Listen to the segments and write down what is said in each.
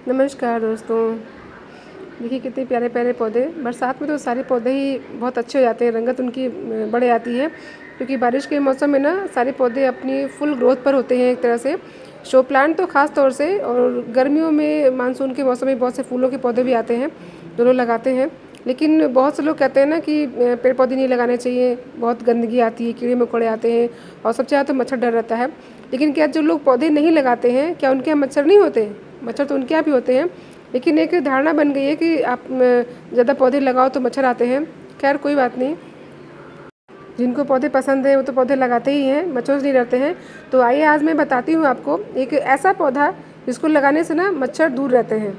नमस्कार दोस्तों। देखिए कितने प्यारे प्यारे पौधे। बरसात में तो सारे पौधे ही बहुत अच्छे हो जाते हैं, रंगत उनकी बढ़ जाती है, क्योंकि बारिश के मौसम में ना सारे पौधे अपनी फुल ग्रोथ पर होते हैं एक तरह से। शो प्लांट तो ख़ास तौर से, और गर्मियों में मानसून के मौसम में बहुत से फूलों के पौधे भी आते हैं जो लोग लगाते हैं। लेकिन बहुत से लोग कहते हैं ना कि पेड़ पौधे नहीं लगाने चाहिए, बहुत गंदगी आती है, कीड़े मकोड़े आते हैं और सबसे ज़्यादा तो मच्छर डर रहता है। लेकिन क्या जो लोग पौधे नहीं लगाते हैं, क्या उनके यहाँ मच्छर नहीं होते? मच्छर तो उनके यहाँ भी होते हैं, लेकिन एक धारणा बन गई है कि आप ज़्यादा पौधे लगाओ तो मच्छर आते हैं। खैर कोई बात नहीं, जिनको पौधे पसंद है वो तो पौधे लगाते ही हैं, मच्छरों से नहीं डरते हैं। तो आइए आज मैं बताती हूँ आपको एक ऐसा पौधा जिसको लगाने से ना मच्छर दूर रहते हैं।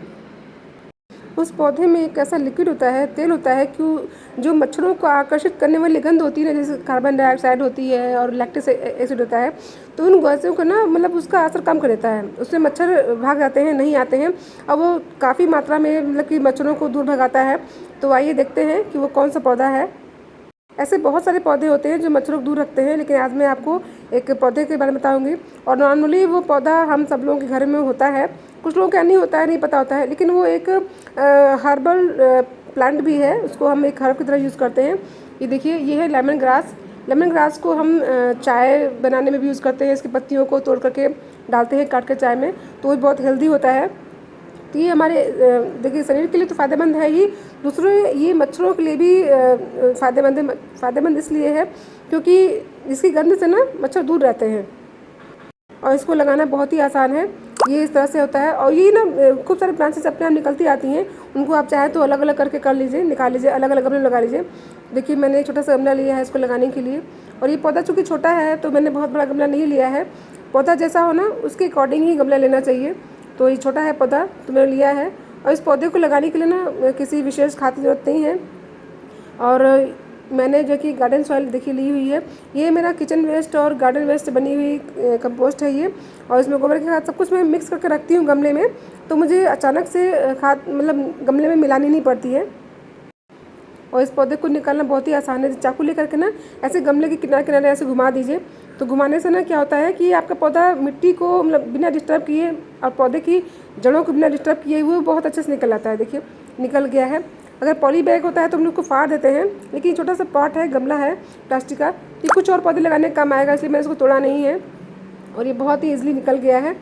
उस पौधे में एक ऐसा लिक्विड होता है, तेल होता है, कि जो मच्छरों को आकर्षित करने वाली गंध होती है ना, जैसे कार्बन डाइऑक्साइड होती है और लैक्टिक एसिड होता है, तो उन गैसों को ना मतलब उसका असर कम कर देता है। उससे मच्छर भाग जाते हैं, नहीं आते हैं, और वो काफ़ी मात्रा में मतलब कि मच्छरों को दूर भगाता है। तो आइए देखते हैं कि वो कौन सा पौधा है। ऐसे बहुत सारे पौधे होते हैं जो मच्छरों को दूर रखते हैं, लेकिन आज मैं आपको एक पौधे के बारे में बताऊंगी। और नॉर्मली वो पौधा हम सब लोगों के घर में होता है, कुछ लोगों का नहीं होता है, नहीं पता होता है, लेकिन वो एक हर्बल प्लांट भी है। उसको हम एक हर्ब की तरह यूज़ करते हैं। ये देखिए, ये है लेमन ग्रास। लेमन ग्रास को हम चाय बनाने में भी यूज़ करते हैं। इसकी पत्तियों को तोड़ करके डालते हैं काट कर चाय में, तो वो बहुत हेल्दी होता है। तो ये हमारे देखिए शरीर के लिए तो फ़ायदेमंद है ही, दूसरे ये मच्छरों के लिए भी फ़ायदेमंद है। फ़ायदेमंद इसलिए है क्योंकि इसकी गंध से ना मच्छर दूर रहते हैं, और इसको लगाना बहुत ही आसान है। ये इस तरह से होता है, और ये ना खूब सारे ब्रांचेस अपने आप निकलती आती हैं। उनको आप चाहें तो अलग अलग करके कर लीजिए, निकाल लीजिए, अलग अलग गमले लगा लीजिए। देखिए मैंने एक छोटा सा गमला लिया है इसको लगाने के लिए, और ये पौधा चूँकि छोटा है तो मैंने बहुत बड़ा गमला नहीं लिया है। पौधा जैसा हो ना उसके अकॉर्डिंग ही गमला लेना चाहिए। तो ये छोटा है पौधा तो मैंने लिया है, और इस पौधे को लगाने के लिए ना किसी विशेष खाद की ज़रूरत नहीं है। और मैंने जो कि गार्डन सॉइल देखी ली हुई है, ये मेरा किचन वेस्ट और गार्डन वेस्ट बनी हुई कंपोस्ट है ये। और इसमें गोबर के खाद सब कुछ मैं मिक्स करके रखती हूँ गमले में, तो मुझे अचानक से खाद मतलब गमले में मिलानी नहीं पड़ती है। और इस पौधे को निकालना बहुत ही आसान है। चाकू लेकर के ना ऐसे गमले के किनारे किनारे ऐसे घुमा दीजिए, तो घुमाने से ना क्या होता है कि आपका पौधा मिट्टी को मतलब बिना डिस्टर्ब किए और पौधे की जड़ों को बिना डिस्टर्ब किए हुए बहुत अच्छे से निकल आता है। देखिए निकल गया है। अगर पॉली बैग होता है तो हम लोग को फाड़ देते हैं, लेकिन छोटा सा पॉट है, गमला है प्लास्टिक का, ये कुछ और पौधे लगाने का काम आएगा, इसलिए मैंने इसको तोड़ा नहीं है। और ये बहुत ही ईजिली निकल गया है।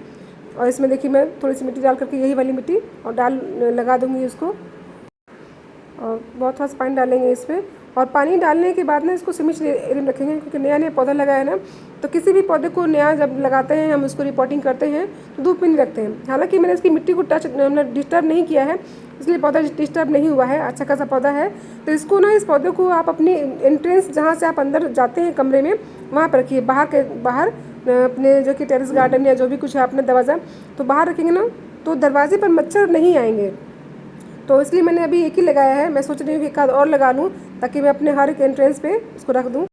और इसमें देखिए मैं थोड़ी सी मिट्टी डाल करके, यही वाली मिट्टी, और डाल लगा दूँगी इसको, और बहुत थोड़ा सा पानी डालेंगे इस पर। और पानी डालने के बाद ना इसको सीमित एरिया में रखेंगे, क्योंकि नया नया पौधा लगा है ना, तो किसी भी पौधे को नया जब लगाते हैं हम उसको रिपोर्टिंग करते हैं तो धूप में नहीं रखते हैं। हालांकि मैंने इसकी मिट्टी को टच मतलब डिस्टर्ब नहीं किया है, इसलिए पौधा डिस्टर्ब नहीं हुआ है, अच्छा खासा पौधा है। तो इसको ना, इस पौधे को आप अपनी एंट्रेंस जहाँ से आप अंदर जाते हैं कमरे में, वहाँ पर रखिए। बाहर अपने जो कि टेरेस गार्डन या जो भी कुछ है अपना दरवाज़ा, तो बाहर रखेंगे ना तो दरवाजे पर मच्छर नहीं आएंगे। तो इसलिए मैंने अभी एक ही लगाया है। मैं सोच रही हूँ कि एक आध और लगा लूँ, ताकि मैं अपने हर एक एंट्रेंस पे इसको रख दूँ।